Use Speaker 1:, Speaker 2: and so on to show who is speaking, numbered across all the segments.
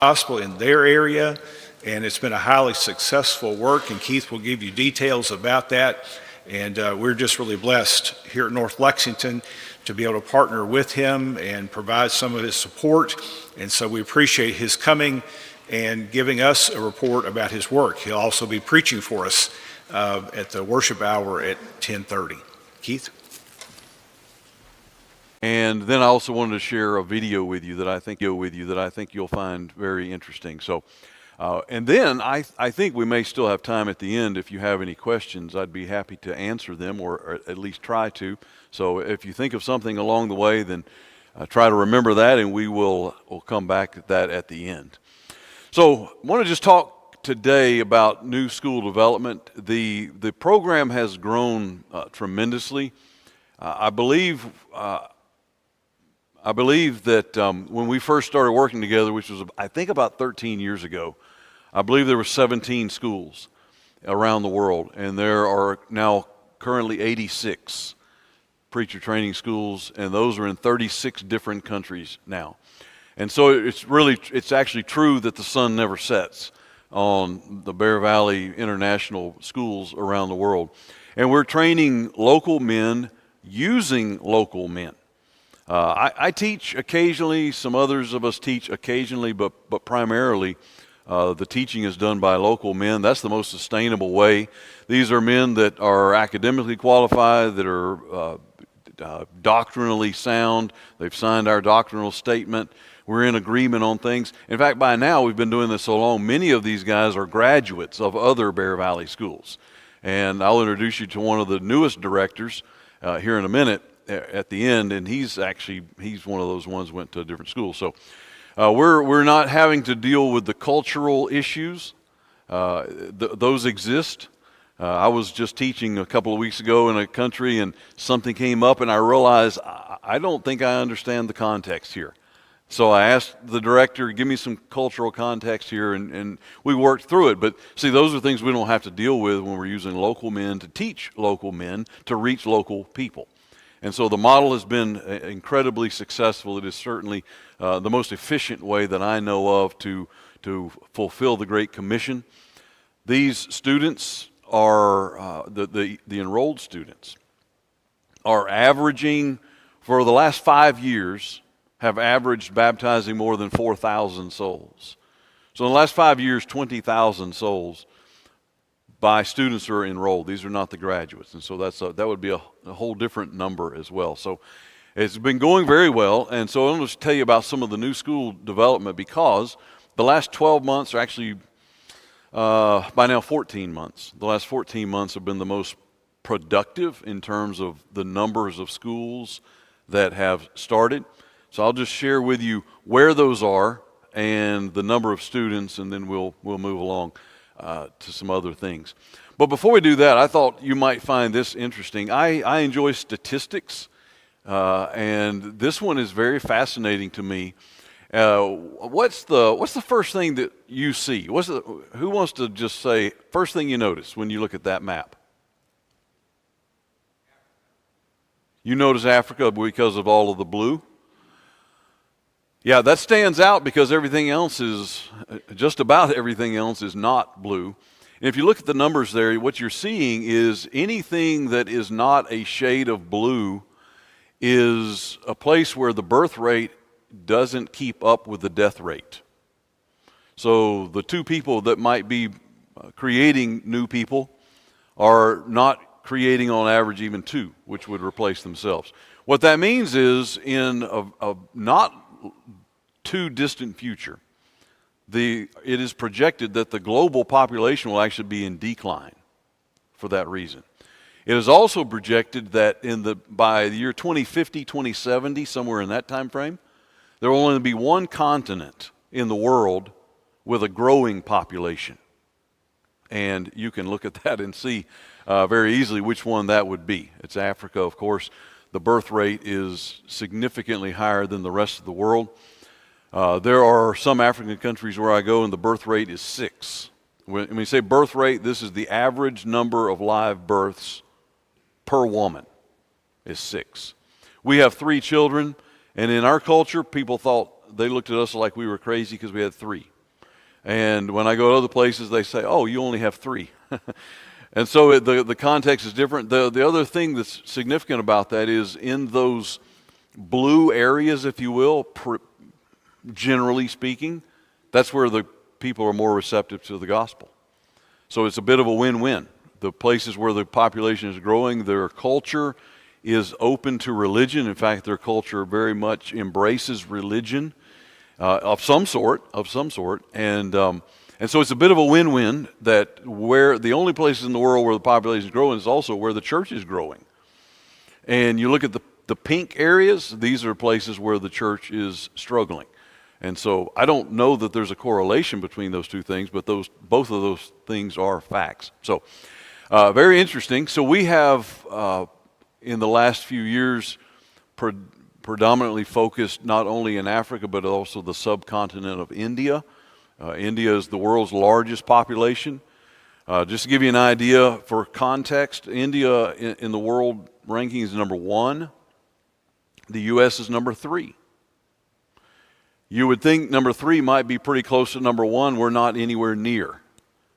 Speaker 1: gospel in their area, and it's been a highly successful work, and Keith will give you details about that. And we're just really blessed here at North Lexington to be able to partner with him and provide some of his support. And so we appreciate his coming and giving us a report about his work. He'll also be preaching for us at the worship hour at 10:30. Keith?
Speaker 2: And then I also wanted to share a video with you that I think you'll find very interesting. So, and then I think we may still have time at the end. If you have any questions, I'd be happy to answer them, or at least try to. So if you think of something along the way, then try to remember that, and we'll come back at that at the end. So I want to just talk today about new school development. The program has grown tremendously. I believe that when we first started working together, which was I think about 13 years ago, I believe there were 17 schools around the world, and there are now currently 86 preacher training schools, and those are in 36 different countries now. And so it's actually true that the sun never sets on the Bear Valley International schools around the world. And we're training local men using local men. I teach occasionally, some others of us teach occasionally, but primarily the teaching is done by local men. That's the most sustainable way. These are men that are academically qualified, that are doctrinally sound. They've signed our doctrinal statement. We're in agreement on things. In fact, by now, we've been doing this so long, many of these guys are graduates of other Bear Valley schools. And I'll introduce you to one of the newest directors here in a minute at the end, and he's one of those ones who went to a different school. So we're not having to deal with the cultural issues. Those exist. I was just teaching a couple of weeks ago in a country, and something came up, and I realized I don't think I understand the context here. So I asked the director, give me some cultural context here, and we worked through it. But see, those are things we don't have to deal with when we're using local men to teach local men to reach local people. And so the model has been incredibly successful. It is certainly the most efficient way that I know of to fulfill the Great Commission. These students are, the enrolled students, are averaging, for the last 5 years, have averaged baptizing more than 4,000 souls. So in the last 5 years, 20,000 souls by students are enrolled. These are not the graduates, and so that would be a whole different number as well. So it's been going very well, and so I'm going to tell you about some of the new school development, because the last 12 months are actually, by now 14 months. The last 14 months have been the most productive in terms of the numbers of schools that have started. So I'll just share with you where those are and the number of students, and then we'll move along to some other things. But before we do that, I thought you might find this interesting. I enjoy statistics, and this one is very fascinating to me. What's the first thing that you see? Who wants to just say first thing you notice when you look at that map? You notice Africa because of all of the blue. Yeah, that stands out because just about everything else is not blue. And if you look at the numbers there, what you're seeing is anything that is not a shade of blue is a place where the birth rate doesn't keep up with the death rate. So the two people that might be creating new people are not creating on average even two, which would replace themselves. What that means is in a not too distant future, it is projected that the global population will actually be in decline for that reason. It is also projected that by the year 2050, 2070, somewhere in that time frame, there will only be one continent in the world with a growing population. And you can look at that and see very easily which one that would be. It's Africa, of course. The birth rate is significantly higher than the rest of the world. There are some African countries where I go and the birth rate is 6. When we say birth rate, this is the average number of live births per woman is 6. We have 3 children, and in our culture, people thought, they looked at us like we were crazy because we had 3. And when I go to other places, they say, oh, you only have 3. And so the context is different. The other thing that's significant about that is in those blue areas, if you will, generally speaking, that's where the people are more receptive to the gospel. So it's a bit of a win-win. The places where the population is growing, their culture is open to religion. In fact, their culture very much embraces religion of some sort, and so it's a bit of a win-win that where the only places in the world where the population is growing is also where the church is growing. And you look at the pink areas, these are places where the church is struggling. And so I don't know that there's a correlation between those two things, but both of those things are facts. So very interesting. So we have, in the last few years, predominantly focused not only in Africa, but also the subcontinent of India. India is the world's largest population. Just to give you an idea for context, India in the world ranking is number 1. The U.S. is number 3. You would think number 3 might be pretty close to number 1. We're not anywhere near.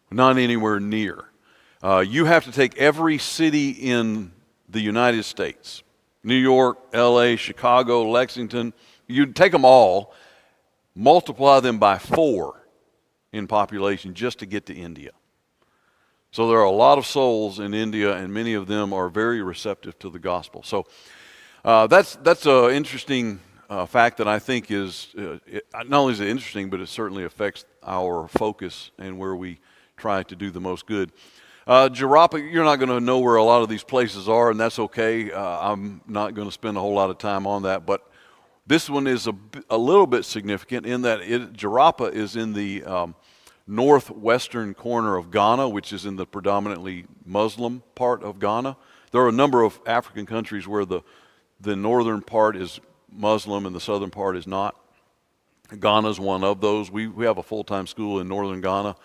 Speaker 2: Not anywhere near. You have to take every city in the United States, New York, L.A., Chicago, Lexington. You'd take them all, multiply them by 4 in population just to get to India. So there are a lot of souls in India, and many of them are very receptive to the gospel. So that's an interesting fact that I think is, not only is it interesting, but it certainly affects our focus and where we try to do the most good. Jarapa, you're not going to know where a lot of these places are, and that's okay. I'm not going to spend a whole lot of time on that, but this one is a little bit significant in that Jarapa is in the northwestern corner of Ghana, which is in the predominantly Muslim part of Ghana. There are a number of African countries where the northern part is Muslim and the southern part is not. Ghana is one of those. We have a full-time school in northern Ghana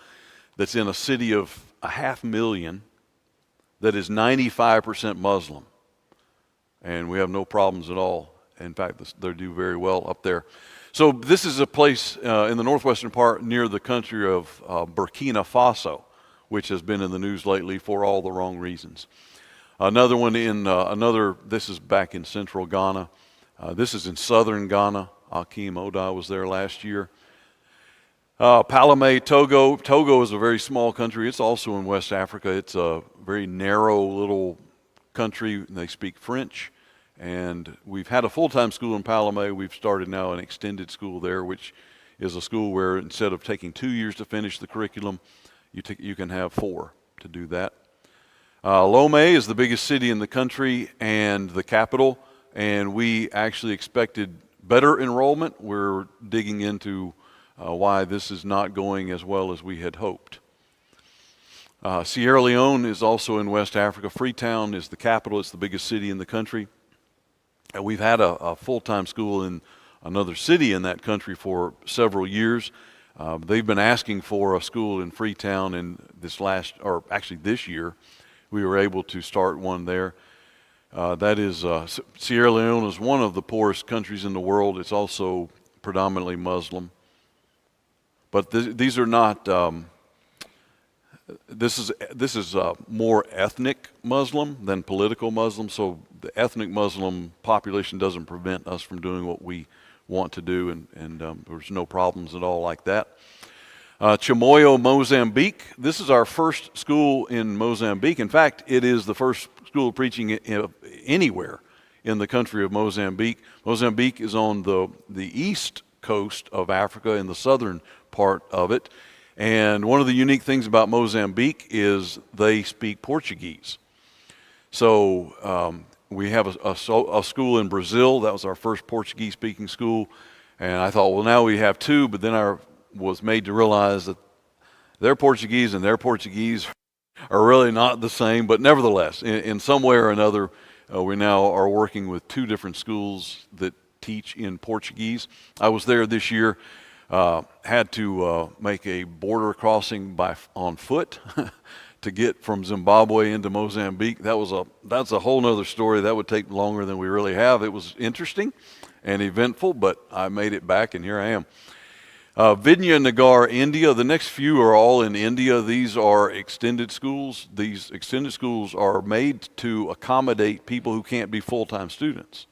Speaker 2: that's in a city of 500,000 that is 95% Muslim. And we have no problems at all. In fact, they do very well up there. So this is a place in the northwestern part near the country of Burkina Faso, which has been in the news lately for all the wrong reasons. Another one this is back in central Ghana. This is in southern Ghana. Akeem Oda was there last year. Palamé, Togo. Togo is a very small country. It's also in West Africa. It's a very narrow little country. They speak French. And we've had a full-time school in Palamé. We've started now an extended school there, which is a school where instead of taking 2 years to finish the curriculum, you can have 4 to do that. Lomé is the biggest city in the country and the capital, and we actually expected better enrollment. We're digging into why this is not going as well as we had hoped. Sierra Leone is also in West Africa. Freetown is the capital. It's the biggest city in the country. We've had a full-time school in another city in that country for several years. They've been asking for a school in Freetown, and this year, we were able to start one there. Sierra Leone is one of the poorest countries in the world. It's also predominantly Muslim. But these are not, this is more ethnic Muslim than political Muslim, so the ethnic Muslim population doesn't prevent us from doing what we want to do, and there's no problems at all like that. Chimoio, Mozambique. This is our first school in Mozambique. In fact, it is the first school of preaching anywhere in the country of Mozambique. Mozambique is on the east coast of Africa, in the southern part of it. And one of the unique things about Mozambique is they speak Portuguese. So we have a school in Brazil. That was our first Portuguese-speaking school. And I thought, well, now we have 2, but then I was made to realize that their Portuguese and their Portuguese are really not the same. But nevertheless, in some way or another, we now are working with 2 different schools that teach in Portuguese. I was there this year. Had to make a border crossing on foot to get from Zimbabwe into Mozambique. That's a whole nother story. That would take longer than we really have. It was interesting and eventful, but I made it back, and here I am. Vidya Nagar, India. The next few are all in India. These are extended schools. These extended schools are made to accommodate people who can't be full-time students.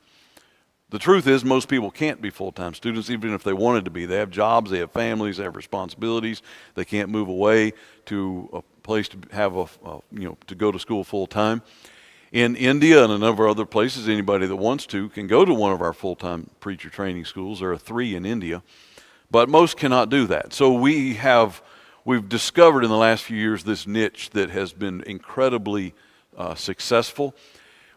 Speaker 2: The truth is most people can't be full-time students even if they wanted to be. They have jobs, they have families, they have responsibilities. They can't move away to a place to have to go to school full-time. In India and a number of other places, anybody that wants to can go to one of our full-time preacher training schools. There are 3 in India, but most cannot do that. So we've discovered in the last few years this niche that has been incredibly successful.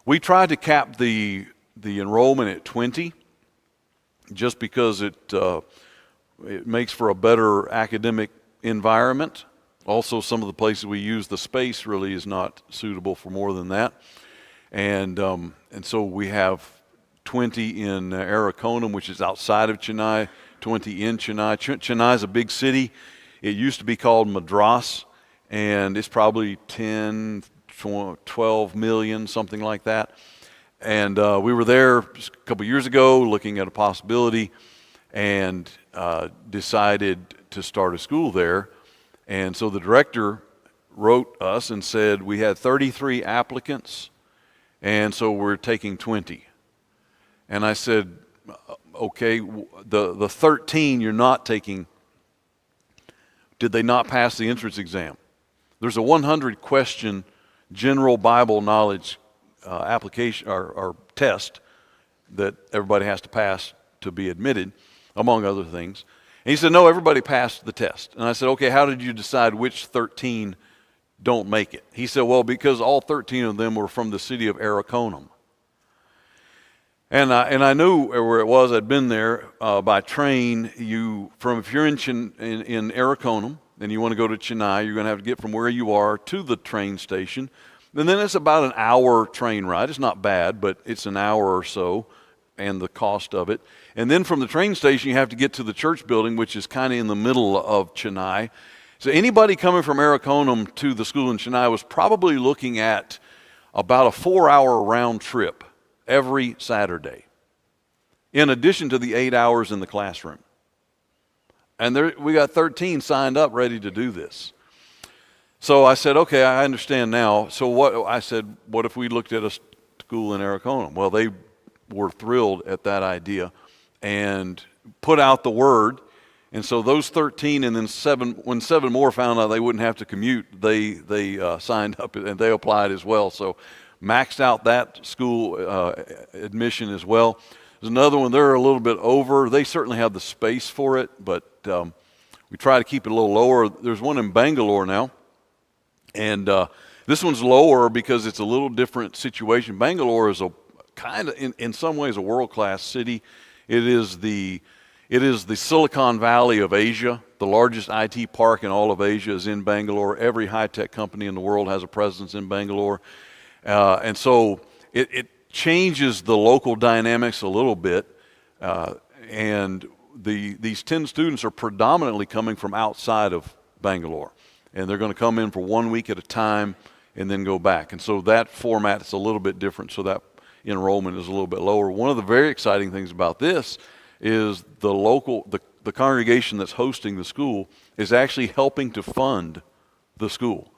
Speaker 2: We tried to cap the enrollment at 20 just because it makes for a better academic environment. Also, some of the places we use, the space really is not suitable for more than that. And so we have 20 in Arakonam, which is outside of Chennai, 20 in Chennai. Chennai is a big city. It used to be called Madras, and it's probably 10, 12 million, something like that. And we were there a couple years ago looking at a possibility and decided to start a school there. And so the director wrote us and said we had 33 applicants, and so we're taking 20. And I said, okay, the 13 you're not taking, did they not pass the entrance exam? There's a 100-question general Bible knowledge application or test that everybody has to pass to be admitted, among other things. And he said, no, everybody passed the test. And I said, okay, how did you decide which 13 don't make it? He said, well, because all 13 of them were from the city of Arakonam. And I knew where it was. I'd been there by train. If you're in Arakonam and you want to go to Chennai, you're going to have to get from where you are to the train station. And then it's about an hour train ride. It's not bad, but it's an hour or so, and the cost of it. And then from the train station, you have to get to the church building, which is kind of in the middle of Chennai. So anybody coming from Arakonam to the school in Chennai was probably looking at about a 4-hour round trip every Saturday, in addition to the 8 hours in the classroom. And we got 13 signed up ready to do this. So I said, okay, I understand now. So what if we looked at a school in Arakonam? Well, they were thrilled at that idea and put out the word. And so those 13 and then when 7 more found out they wouldn't have to commute, they signed up and they applied as well. So maxed out that school admission as well. There's another one, they're a little bit over. They certainly have the space for it, but we try to keep it a little lower. There's one in Bangalore now. And this one's lower because it's a little different situation. Bangalore is a kind of, in some ways, a world-class city. It is the Silicon Valley of Asia. The largest IT park in all of Asia is in Bangalore. Every high-tech company in the world has a presence in Bangalore. And so it changes the local dynamics a little bit. And these 10 students are predominantly coming from outside of Bangalore. And they're going to come in for 1 week at a time and then go back. And so that format is a little bit different, so that enrollment is a little bit lower. One of the very exciting things about this is the congregation that's hosting the school is actually helping to fund the school.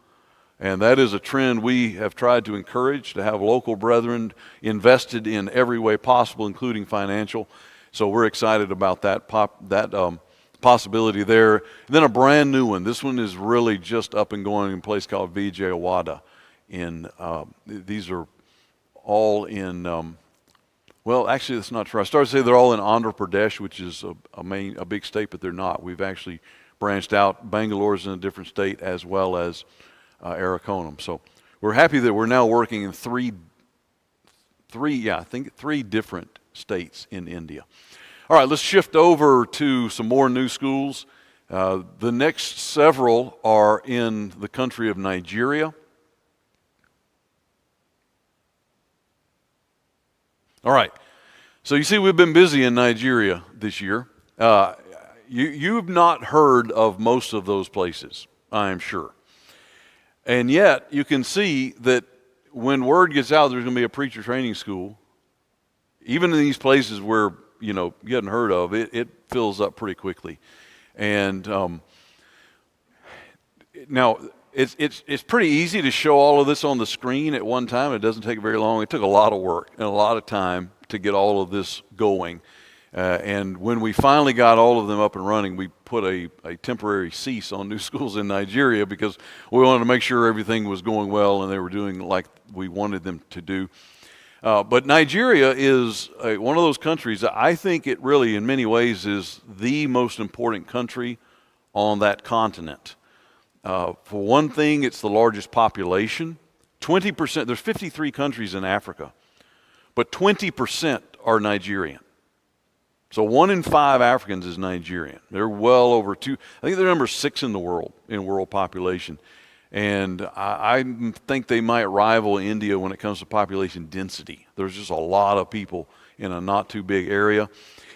Speaker 2: And that is a trend we have tried to encourage, to have local brethren invested in every way possible, including financial. So we're excited about that possibility there. And then a brand new one. This one is really just up and going in a place called Vijayawada. These are all in, well, actually that's not true. I started to say they're all in Andhra Pradesh, which is a big state, but they're not. We've actually branched out. Bangalore's in a different state as well as Arakonam. So we're happy that we're now working in three different states in India. All right, let's shift over to some more new schools. The next several are in the country of Nigeria. All right, so you see we've been busy in Nigeria this year. You've not heard of most of those places, I am sure. And yet you can see that when word gets out there's going to be a preacher training school, even in these places where you hadn't heard of, it fills up pretty quickly. And now, it's pretty easy to show all of this on the screen at one time. It doesn't take very long. It took a lot of work and a lot of time to get all of this going. And when we finally got all of them up and running, we put a temporary cease on new schools in Nigeria because we wanted to make sure everything was going well and they were doing like we wanted them to do. But Nigeria is one of those countries that I think it really, in many ways, is the most important country on that continent. For one thing, it's the largest population. 20%, there's 53 countries in Africa, but 20% are Nigerian. So 1 in 5 Africans is Nigerian. They're well over I think they're number 6 in the world, in world population. And I think they might rival India when it comes to population density. There's just a lot of people in a not too big area.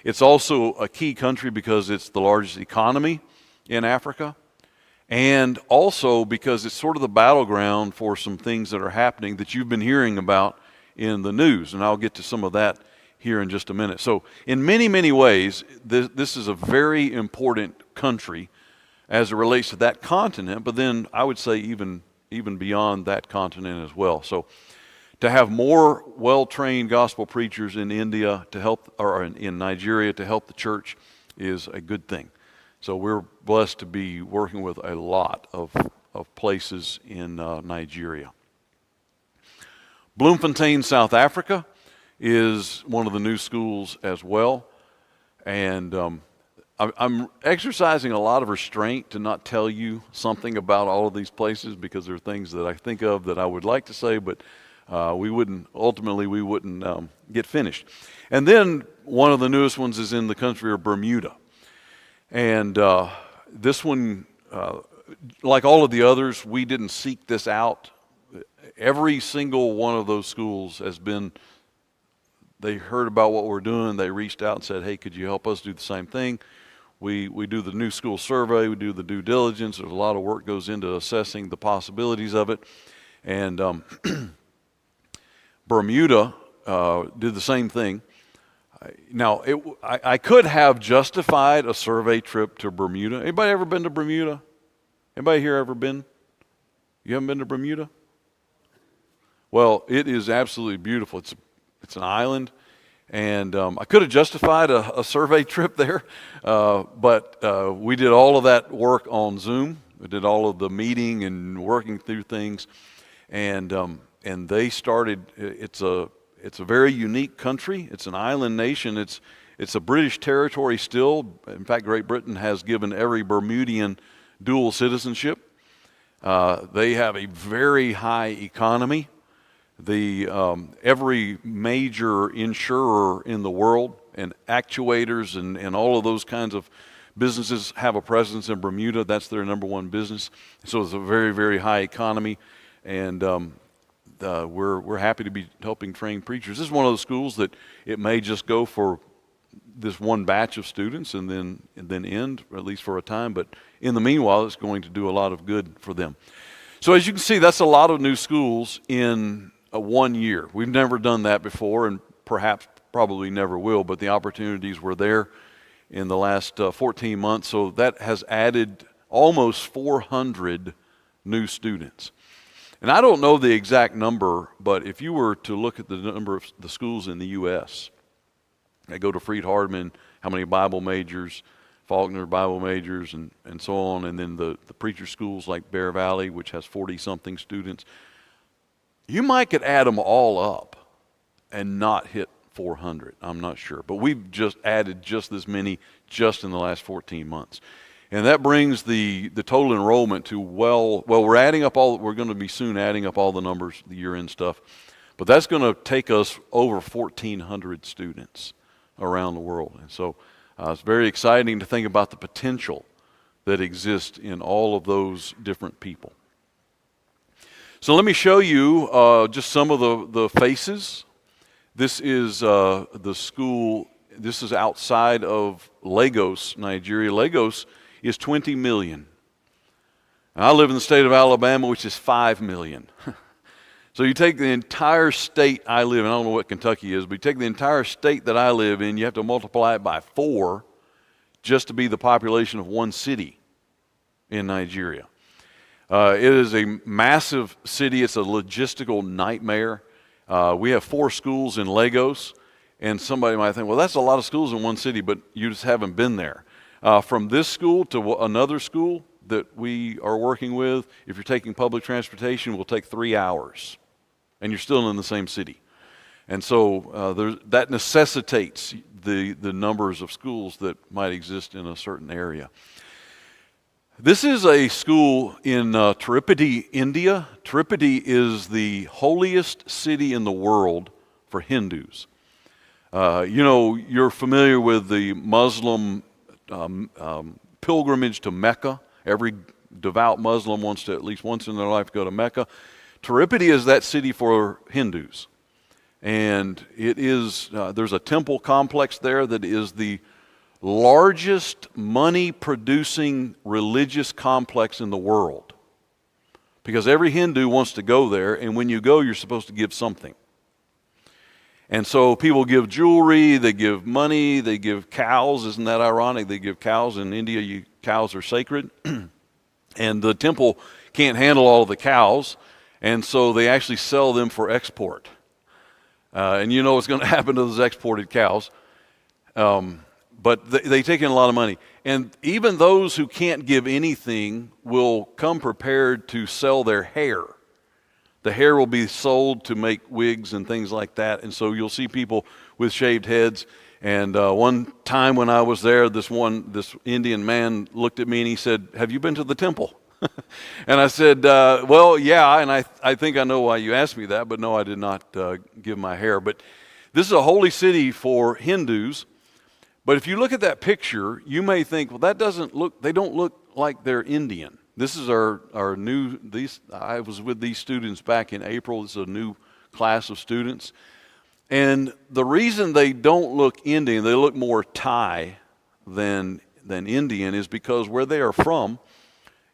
Speaker 2: It's also a key country because it's the largest economy in Africa. And also because it's sort of the battleground for some things that are happening that you've been hearing about in the news. And I'll get to some of that here in just a minute. So in many, many ways, this is a very important country as it relates to that continent, but then I would say even beyond that continent as well. So to have more well-trained gospel preachers in India to help, or in Nigeria to help the church is a good thing. So we're blessed to be working with a lot of places in Nigeria. Bloemfontein, South Africa is one of the new schools as well. And I'm exercising a lot of restraint to not tell you something about all of these places because there are things that I think of that I would like to say, but we wouldn't get finished. And then one of the newest ones is in the country of Bermuda. And this one, like all of the others, we didn't seek this out. Every single one of those schools has been, they heard about what we're doing, they reached out and said, hey, could you help us do the same thing? We do the new school survey, we do the due diligence, there's a lot of work goes into assessing the possibilities of it. And Bermuda did the same thing. Now, I could have justified a survey trip to Bermuda. Anybody ever been to Bermuda? Anybody here ever been? You haven't been to Bermuda? Well, it is absolutely beautiful. It's an island, and I could have justified a survey trip there, but we did all of that work on Zoom. We did all of the meeting and working through things, and they started. It's a very unique country. It's an island nation. It's a British territory still. In fact, Great Britain has given every Bermudian dual citizenship. They have a very high economy. Every major insurer in the world and actuators and all of those kinds of businesses have a presence in Bermuda. That's their number one business. So it's a very, very high economy, and we're happy to be helping train preachers. This is one of those schools that it may just go for this one batch of students and then end, or at least for a time. But in the meanwhile, it's going to do a lot of good for them. So as you can see, that's a lot of new schools in 1 year. We've never done that before, and probably never will. But the opportunities were there in the last 14 months. So that has added almost 400 new students. And I don't know the exact number, but if you were to look at the number of the schools in the U.S., I go to Freed-Hardeman, how many Bible majors, Faulkner Bible majors, and so on, and then the preacher schools like Bear Valley, which has 40-something students, you might could add them all up and not hit 400. I'm not sure. But we've just added just this many just in the last 14 months. And that brings the total enrollment to we're going to be soon adding up all the numbers, the year-end stuff. But that's going to take us over 1,400 students around the world. And so it's very exciting to think about the potential that exists in all of those different people. So let me show you just some of the faces. This is the school. This is outside of Lagos, Nigeria. Lagos is 20 million. And I live in the state of Alabama, which is 5 million. So you take the entire state I live in, I don't know what Kentucky is, but you take the entire state that I live in, you have to multiply it by 4 just to be the population of one city in Nigeria. It is a massive city. It's a logistical nightmare. We have 4 schools in Lagos, and somebody might think, well, that's a lot of schools in one city, but you just haven't been there. From this school to another school that we are working with, if you're taking public transportation, will take 3 hours, and you're still in the same city. And so that necessitates the numbers of schools that might exist in a certain area. This is a school in Tirupati, India. Tirupati is the holiest city in the world for Hindus. You know, you're familiar with the Muslim pilgrimage to Mecca. Every devout Muslim wants to, at least once in their life, go to Mecca. Tirupati is that city for Hindus. And it is, there's a temple complex there that is the largest money-producing religious complex in the world. Because every Hindu wants to go there, and when you go, you're supposed to give something. And so people give jewelry, they give money, they give cows. Isn't that ironic? They give cows. In India, cows are sacred. And the temple can't handle all of the cows, and so they actually sell them for export. And you know what's going to happen to those exported cows. But they take in a lot of money. And even those who can't give anything will come prepared to sell their hair. The hair will be sold to make wigs and things like that. And so you'll see people with shaved heads. And one time when I was there, this Indian man looked at me and he said, "Have you been to the temple?" And I said, well, yeah, and I think I know why you asked me that, but no, I did not give my hair. But this is a holy city for Hindus. But if you look at that picture, you may think, well, they don't look like they're Indian. This is our new, I was with these students back in April. This is a new class of students. And the reason they don't look Indian, they look more Thai than Indian, is because where they are from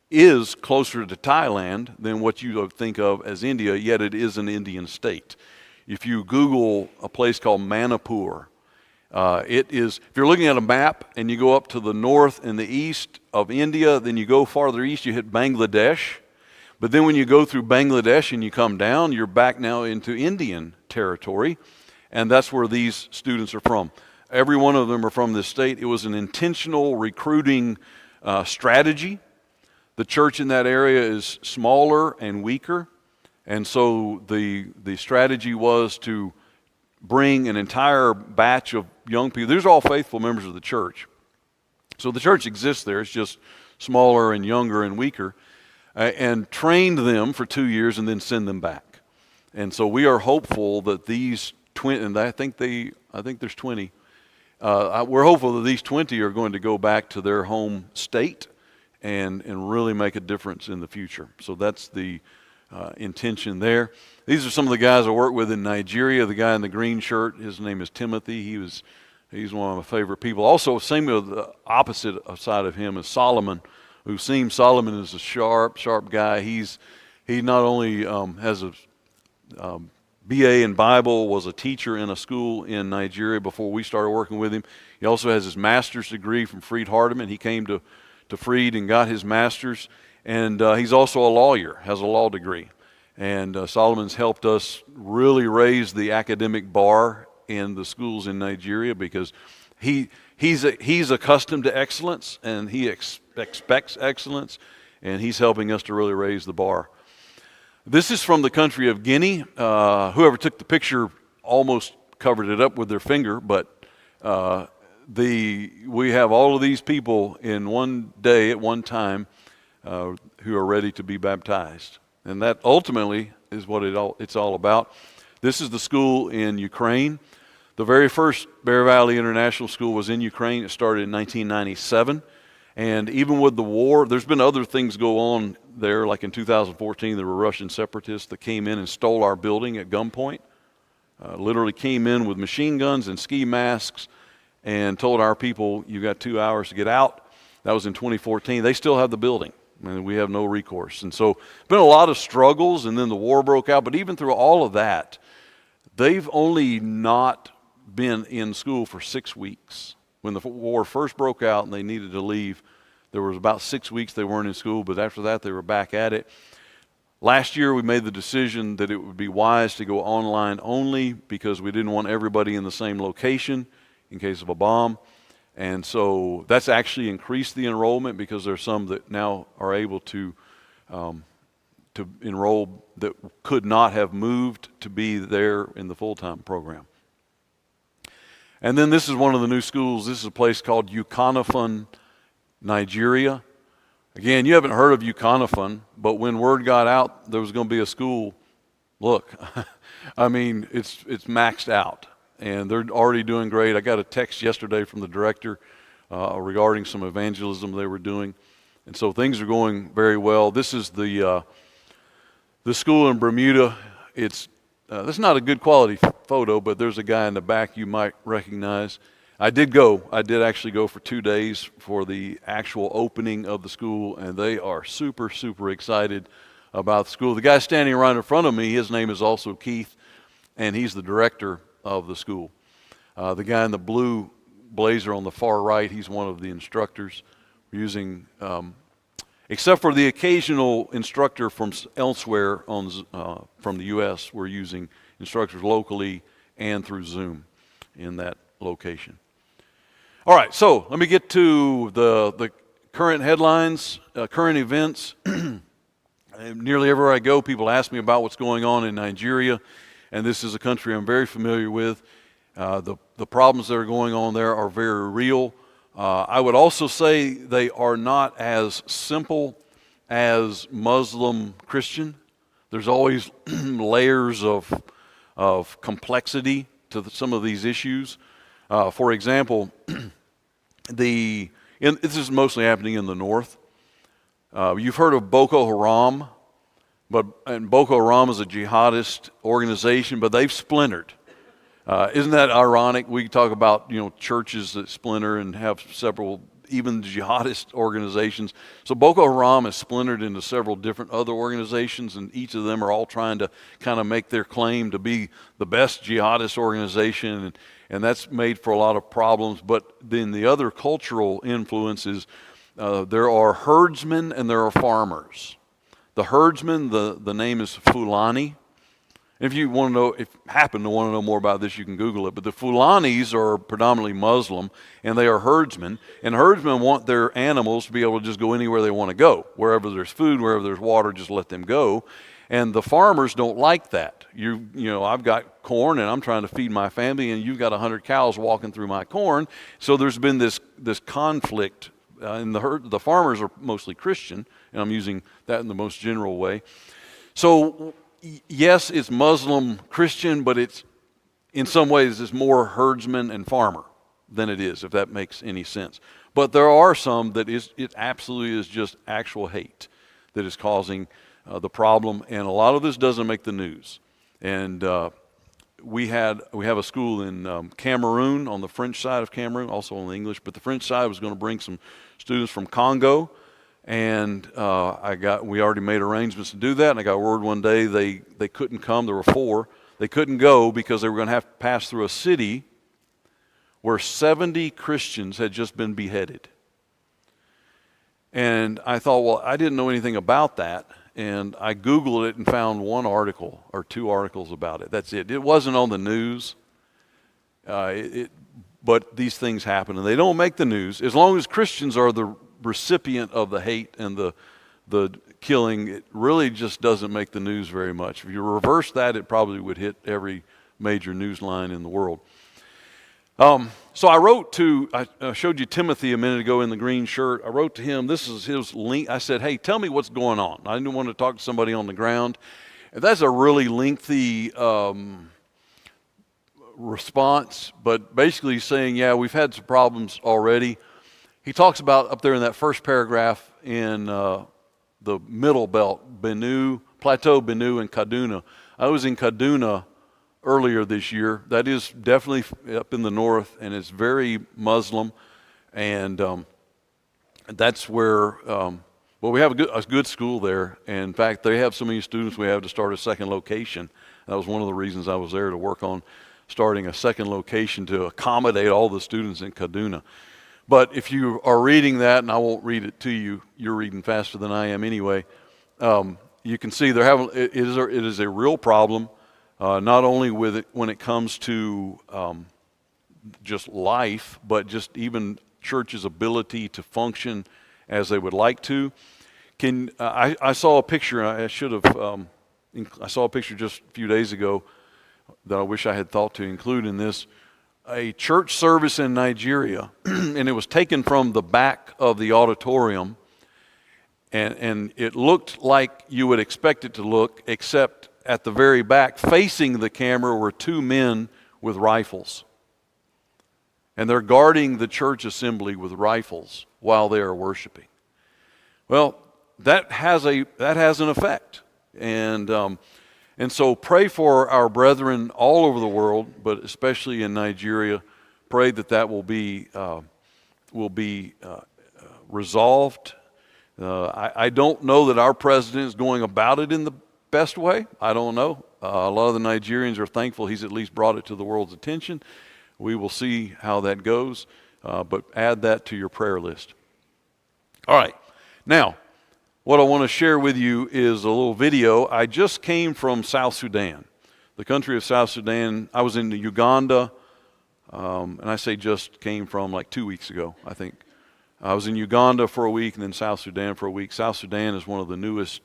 Speaker 2: is closer to Thailand than what you think of as India, yet it is an Indian state. If you Google a place called Manipur, if you're looking at a map and you go up to the north and the east of India, then you go farther east, you hit Bangladesh. But then when you go through Bangladesh and you come down, you're back now into Indian territory, and that's where these students are from. Every one of them are from this state. It was an intentional recruiting strategy. The church in that area is smaller and weaker, and so the strategy was to bring an entire batch of young people. These are all faithful members of the church. So the church exists there. It's just smaller and younger and weaker, and trained them for 2 years and then send them back. And so we are hopeful that these 20, and I think there's 20. We're hopeful that these 20 are going to go back to their home state and really make a difference in the future. So that's the intention there. These are some of the guys I work with in Nigeria. The guy in the green shirt, his name is Timothy. He's one of my favorite people. Also, same with the opposite side of him is Solomon, who seems Solomon is a sharp guy. He not only has a BA in Bible, was a teacher in a school in Nigeria before we started working with him. He also has his master's degree from Freed-Hardeman. He came to Freed and got his master's. And he's also a lawyer, has a law degree. And Solomon's helped us really raise the academic bar in the schools in Nigeria because he's accustomed to excellence and he expects excellence, and he's helping us to really raise the bar. This is from the country of Guinea. Whoever took the picture almost covered it up with their finger, but we have all of these people in one day at one time who are ready to be baptized. And that ultimately is what it's all about. This is the school in Ukraine. The very first Bear Valley International School was in Ukraine. It started in 1997. And even with the war, there's been other things go on there. Like in 2014, there were Russian separatists that came in and stole our building at gunpoint. Literally came in with machine guns and ski masks and told our people, "You got 2 hours to get out." That was in 2014. They still have the building, and we have no recourse. And so been a lot of struggles, and then the war broke out. But even through all of that, they've only not been in school for 6 weeks. when the war first broke out and they needed to leave, there was about 6 weeks they weren't in school, but after that they were back at it. Last year we made the decision that it would be wise to go online only because we didn't want everybody in the same location in case of a bomb. And so that's actually increased the enrollment because there's some that now are able to enroll that could not have moved to be there in the full-time program. And then this is one of the new schools. This is a place called Ukanafun, Nigeria. Again, you haven't heard of Ukanafun, but when word got out there was going to be a school, look, I mean, it's maxed out. And they're already doing great. I got a text yesterday from the director regarding some evangelism they were doing. And so things are going very well. This is the school in Bermuda. This is not a good quality photo, but there's a guy in the back you might recognize. I did actually go for 2 days for the actual opening of the school, and they are super, super excited about the school. The guy standing right in front of me, his name is also Keith, and he's the director of the school. The guy in the blue blazer on the far right, he's one of the instructors. We're using, except for the occasional instructor from elsewhere from the U.S., we're using instructors locally and through Zoom in that location. All right, so let me get to the current headlines, current events. Nearly everywhere I go, people ask me about what's going on in Nigeria, and this is a country I'm very familiar with. The problems that are going on there are very real. I would also say they are not as simple as Muslim Christian. There's always layers of complexity to some of these issues. For example, this is mostly happening in the north. You've heard of Boko Haram, and Boko Haram is a jihadist organization, but they've splintered. Isn't that ironic? We talk about churches that splinter and have several even jihadist organizations. So Boko Haram is splintered into several different other organizations, and each of them are all trying to kind of make their claim to be the best jihadist organization, and that's made for a lot of problems. But then the other cultural influences, there are herdsmen and there are farmers. The herdsmen, the name is Fulani. If you happen to want to know more about this, you can Google it. But the Fulanis are predominantly Muslim, and they are herdsmen. And herdsmen want their animals to be able to just go anywhere they want to go. Wherever there's food, wherever there's water, just let them go. And the farmers don't like that. I've got corn, and I'm trying to feed my family, and you've got 100 cows walking through my corn. So there's been this conflict. And the farmers are mostly Christian, and I'm using that in the most general way. So yes, it's Muslim Christian, but in some ways it's more herdsman and farmer than it is, if that makes any sense. But there are some that it absolutely is just actual hate that is causing the problem, and a lot of this doesn't make the news. And we have a school in Cameroon, on the French side of Cameroon, also on the English, but the French side was going to bring some students from Congo. And we already made arrangements to do that, and I got word one day they couldn't come. There were 4. They couldn't go because they were going to have to pass through a city where 70 Christians had just been beheaded. And I thought, well, I didn't know anything about that, and I Googled it and found 1 article or 2 articles about it. That's it. It wasn't on the news, but these things happen, and they don't make the news. As long as Christians are the recipient of the hate and the killing, it really just doesn't make the news very much. If you reverse that, it probably would hit every major news line in the world. So I showed you Timothy a minute ago in the green shirt. I wrote to him, this is his link. I said, hey, tell me what's going on. I didn't want to talk to somebody on the ground. That's a really lengthy response, but basically saying, yeah, we've had some problems already. He talks about up there in that first paragraph in the middle belt, Plateau, Benue, and Kaduna. I was in Kaduna earlier this year. That is definitely up in the north, and it's very Muslim. And that's where, we have a good school there. And in fact, they have so many students, we have to start a second location. That was one of the reasons I was there, to work on starting a second location to accommodate all the students in Kaduna. But if you are reading that, and I won't read it to you, you're reading faster than I am anyway, you can see it is a real problem, not only with it when it comes to just life, but just even church's ability to function as they would like to. I saw a picture. I saw a picture just a few days ago that I wish I had thought to include in this. A church service in Nigeria, and it was taken from the back of the auditorium, and it looked like you would expect it to look, except at the very back, facing the camera, were two men with rifles. And they're guarding the church assembly with rifles while they are worshiping. Well, that has an effect. And so pray for our brethren all over the world, but especially in Nigeria. Pray that will be resolved. I don't know that our president is going about it in the best way. I don't know. A lot of the Nigerians are thankful he's at least brought it to the world's attention. We will see how that goes, but add that to your prayer list. All right. Now, what I want to share with you is a little video. I just came from South Sudan, the country of South Sudan. I was in Uganda, and I say just came from like 2 weeks ago, I think. I was in Uganda for a week and then South Sudan for a week. South Sudan is one of the newest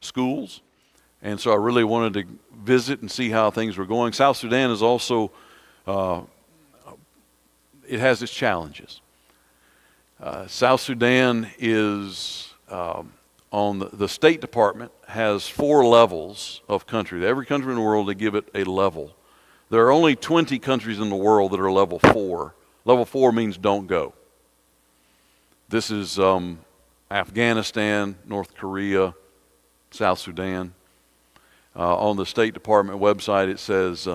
Speaker 2: schools, and so I really wanted to visit and see how things were going. South Sudan is also, it has its challenges. South Sudan is... on the State Department has 4 levels of country. Every country in the world, they give it a level. There are only 20 countries in the world that are level 4. Level 4 means don't go. This is Afghanistan, North Korea, South Sudan. On the State Department website, it says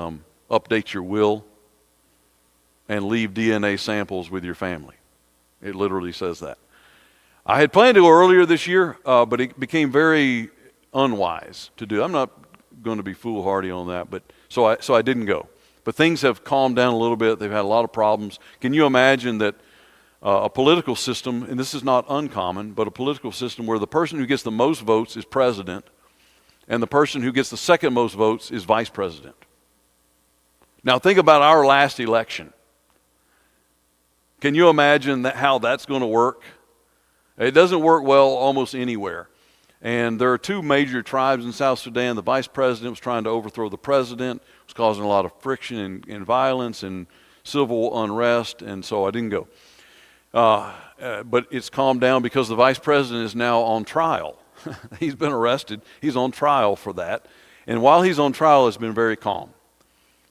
Speaker 2: update your will and leave DNA samples with your family. It literally says that. I had planned to go earlier this year, but it became very unwise to do. I'm not going to be foolhardy on that, but so I didn't go. But things have calmed down a little bit. They've had a lot of problems. Can you imagine that a political system, and this is not uncommon, but a political system where the person who gets the most votes is president, and the person who gets the second most votes is vice president? Now think about our last election. Can you imagine how that's going to work? It doesn't work well almost anywhere. And there are 2 major tribes in South Sudan. The vice president was trying to overthrow the president. It was causing a lot of friction and violence and civil unrest, and so I didn't go. But it's calmed down because the vice president is now on trial. He's been arrested. He's on trial for that. And while he's on trial, it's been very calm.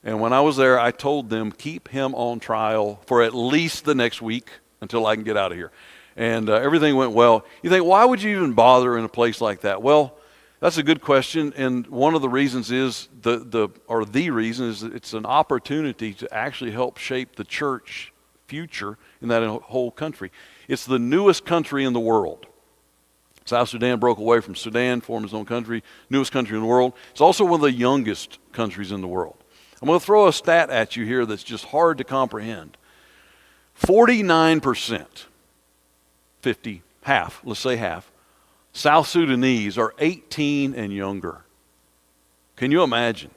Speaker 2: And when I was there, I told them, keep him on trial for at least the next week until I can get out of here. And everything went well. You think, why would you even bother in a place like that? Well, that's a good question. And one of the reasons is, the reason is that it's an opportunity to actually help shape the church future in that whole country. It's the newest country in the world. South Sudan broke away from Sudan, formed its own country, newest country in the world. It's also one of the youngest countries in the world. I'm going to throw a stat at you here that's just hard to comprehend. 49%. 50, half, let's say half, South Sudanese are 18 and younger. Can you imagine?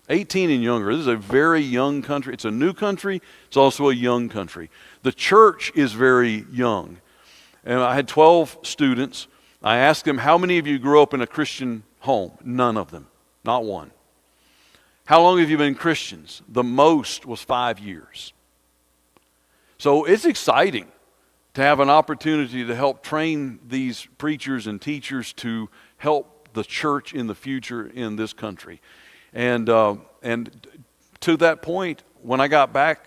Speaker 2: 18 and younger. This is a very young country. It's a new country. It's also a young country. The church is very young. And I had 12 students. I asked them, how many of you grew up in a Christian home? None of them. Not one. How long have you been Christians? The most was 5 years. So it's exciting to have an opportunity to help train these preachers and teachers to help the church in the future in this country. And to that point, when I got back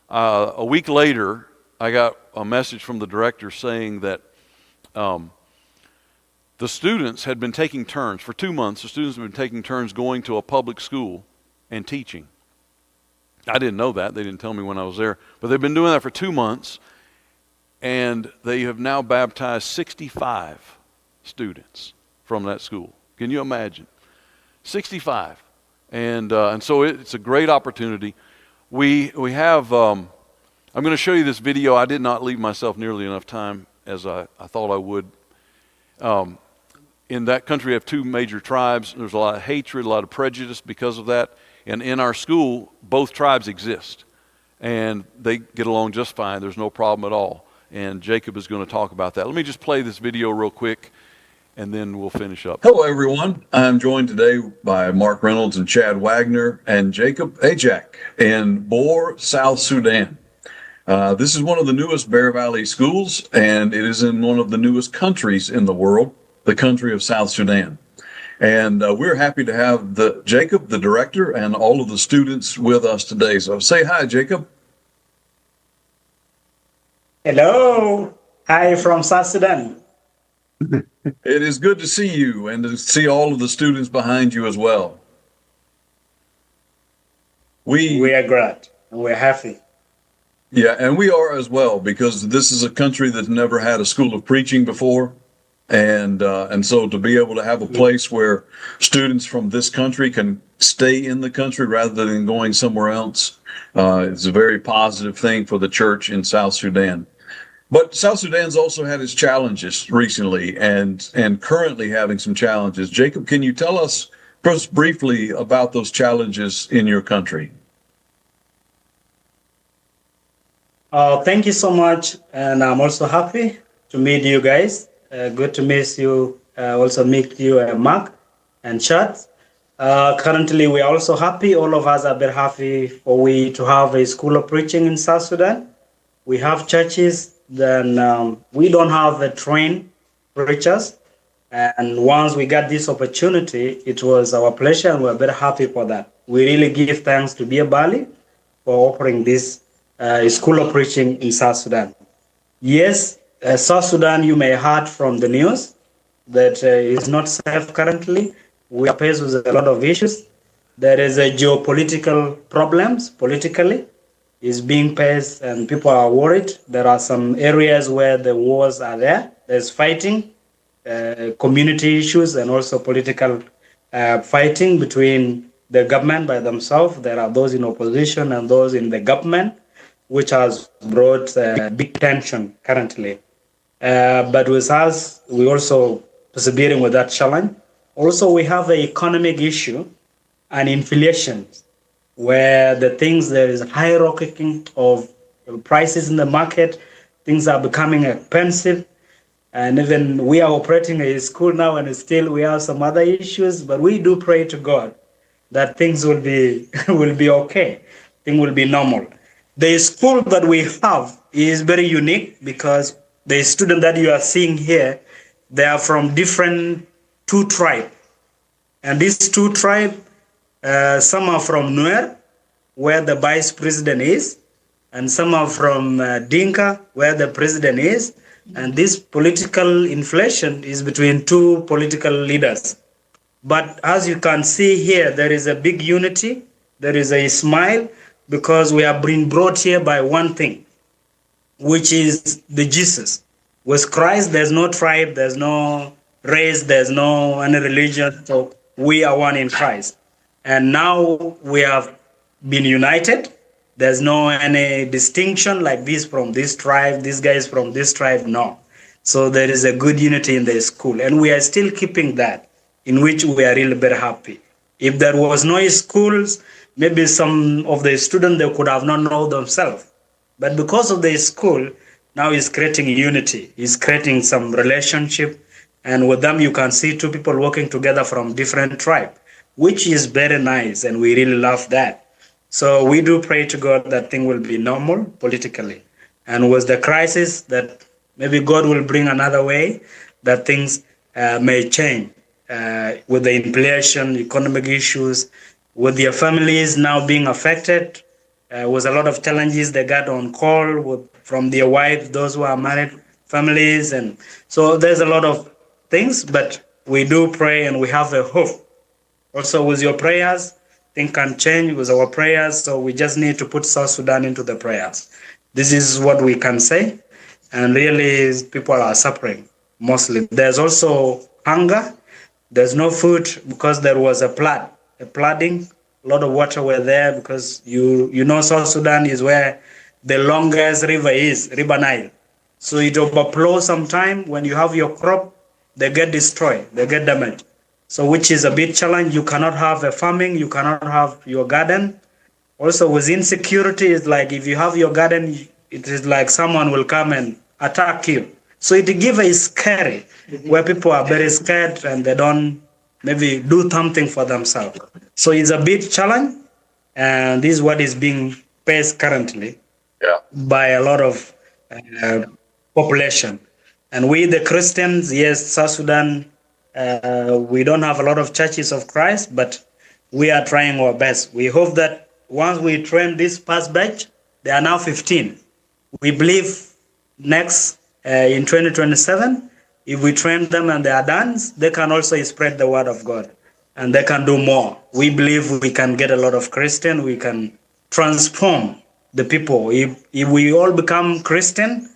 Speaker 2: a week later, I got a message from the director saying that the students had been taking turns. For 2 months, the students have been taking turns going to a public school and teaching. I didn't know that. They didn't tell me when I was there. But they've been doing that for 2 months. And they have now baptized 65 students from that school. Can you imagine? 65. And so it's a great opportunity. we have. I'm going to show you this video. I did not leave myself nearly enough time as I thought I would. In that country, we have two major tribes. There's a lot of hatred, a lot of prejudice because of that. And in our school, both tribes exist, and they get along just fine. There's no problem at all. And Jacob is going to talk about that. Let me just play this video real quick, and then we'll finish up.
Speaker 3: Hello, everyone. I'm joined today by Mark Reynolds and Chad Wagner and Jacob Ajak in Bor, South Sudan. This is one of the newest Bear Valley schools, and it is in one of the newest countries in the world, the country of South Sudan. And we're happy to have Jacob, the director, and all of the students with us today. So say hi, Jacob.
Speaker 4: Hello. Hi from South Sudan.
Speaker 3: It is good to see you and to see all of the students behind you as well.
Speaker 4: We are glad and we're happy.
Speaker 3: Yeah, and we are as well, because this is a country that's never had a school of preaching before. And so to be able to have a place where students from this country can stay in the country rather than going somewhere else, is a very positive thing for the church in South Sudan. But South Sudan's also had its challenges recently and currently having some challenges. Jacob, can you tell us just briefly about those challenges in your country?
Speaker 4: Thank you so much. And I'm also happy to meet you guys. Good to meet you. Also meet you, Mark and Chad. Currently, we are also happy. All of us are very happy for we to have a school of preaching in South Sudan. We have churches. Then we don't have trained preachers. And once we got this opportunity, it was our pleasure, and we're very happy for that. We really give thanks to Bear Valley for offering this school of preaching in South Sudan. Yes, South Sudan, you may have heard from the news that is not safe currently. We are faced with a lot of issues. There is a geopolitical problems politically is being faced, and people are worried. There are some areas where the wars are there. There's fighting, community issues, and also political fighting between the government by themselves. There are those in opposition and those in the government, which has brought big tension currently. But with us, we also persevering with that challenge. Also, we have an economic issue and inflation, where there is hierarchy of prices in the market. Things are becoming expensive. And even we are operating a school now, and still we have some other issues, but we do pray to God that things will be will be okay. Things will be normal. The school that we have is very unique because the students that you are seeing here, they are from different two tribes. And these two tribes, some are from Nuer, where the vice president is, and some are from Dinka, where the president is. And this political inflation is between two political leaders. But as you can see here, there is a big unity. There is a smile because we are being brought here by one thing, which is the Jesus. With Christ, there's no tribe, there's no race, there's no any religion. So we are one in Christ. And now we have been united. There's no any distinction like this from this tribe, this guy is from this tribe, no. So there is a good unity in the school. And we are still keeping that, in which we are really very happy. If there was no schools, maybe some of the students, they could have not known themselves. But because of the school, now it's creating unity. It's creating some relationship. And with them, you can see two people working together from different tribes, which is very nice. And we really love that. So we do pray to God that thing will be normal politically. And with the crisis, that maybe God will bring another way that things may change. With the inflation, economic issues, with their families now being affected, was a lot of challenges they got on call from their wives, those who are married, families. And so there's a lot of things, but we do pray and we have a hope. Also with your prayers, things can change with our prayers. So we just need to put South Sudan into the prayers. This is what we can say. And really people are suffering mostly. There's also hunger. There's no food because there was a flooding A lot of water were there because you know South Sudan is where the longest river is, River Nile. So it overflows sometime. When you have your crop, they get destroyed, they get damaged. So which is a big challenge. You cannot have a farming, you cannot have your garden. Also with insecurity, it's like if you have your garden, it is like someone will come and attack you. So it gives a scary, where people are very scared and they don't maybe do something for themselves. So it's a big challenge, and this is what is being faced currently by a lot of population. And we, the Christians, yes, South Sudan, we don't have a lot of churches of Christ, but we are trying our best. We hope that once we train this past batch, they are now 15. We believe next in 2027, if we train them and they are done, they can also spread the word of God and they can do more. We believe we can get a lot of Christian. We can transform the people. If we all become Christian,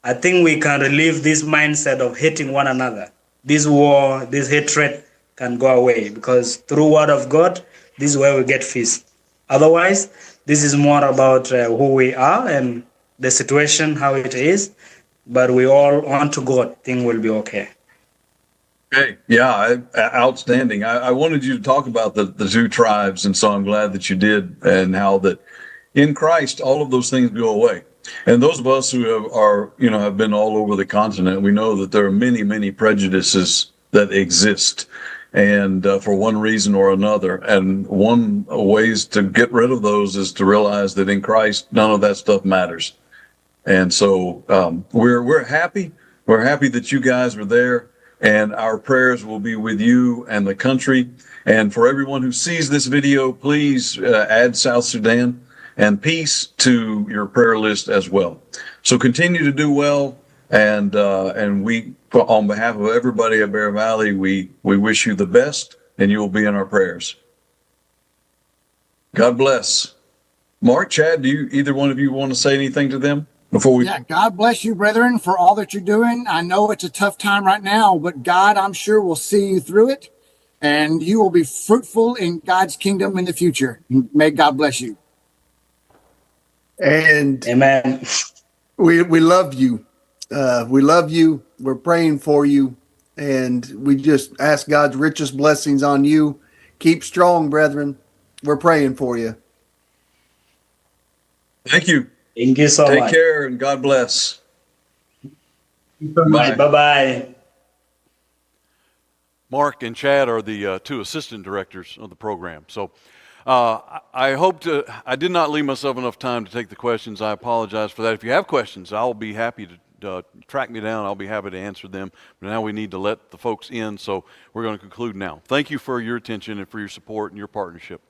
Speaker 4: I think we can relieve this mindset of hating one another. This war, this hatred can go away because through word of God, this is where we get peace. Otherwise, this is more about who we are and the situation, how it is. But we all want to God, things will be okay.
Speaker 3: Okay. Yeah, outstanding. I wanted you to talk about the two tribes, and so I'm glad that you did, and how that in Christ, all of those things go away. And those of us who have been all over the continent, we know that there are many, many prejudices that exist, and for one reason or another. And one ways to get rid of those is to realize that in Christ, none of that stuff matters. And so we're happy. We're happy that you guys are there, and our prayers will be with you and the country. And for everyone who sees this video, please add South Sudan and peace to your prayer list as well. So continue to do well, and we, on behalf of everybody at Bear Valley, we wish you the best, and you will be in our prayers. God bless. Mark, Chad, do either one of you want to say anything to them before we?
Speaker 5: Yeah, God bless you, brethren, for all that you're doing. I know it's a tough time right now, but God, I'm sure, will see you through it, and you will be fruitful in God's kingdom in the future. May God bless you.
Speaker 6: And
Speaker 4: Amen.
Speaker 6: we love you. We love you. We're praying for you. And we just ask God's richest blessings on you. Keep strong, brethren. We're praying for you.
Speaker 3: Thank you.
Speaker 4: Thank you so
Speaker 3: Take
Speaker 4: much.
Speaker 3: care, and God bless.
Speaker 4: Bye. Bye-bye.
Speaker 2: Mark and Chad are the two assistant directors of the program. So I did not leave myself enough time to take the questions. I apologize for that. If you have questions, I'll be happy to track me down. I'll be happy to answer them. But now we need to let the folks in, so we're going to conclude now. Thank you for your attention and for your support and your partnership.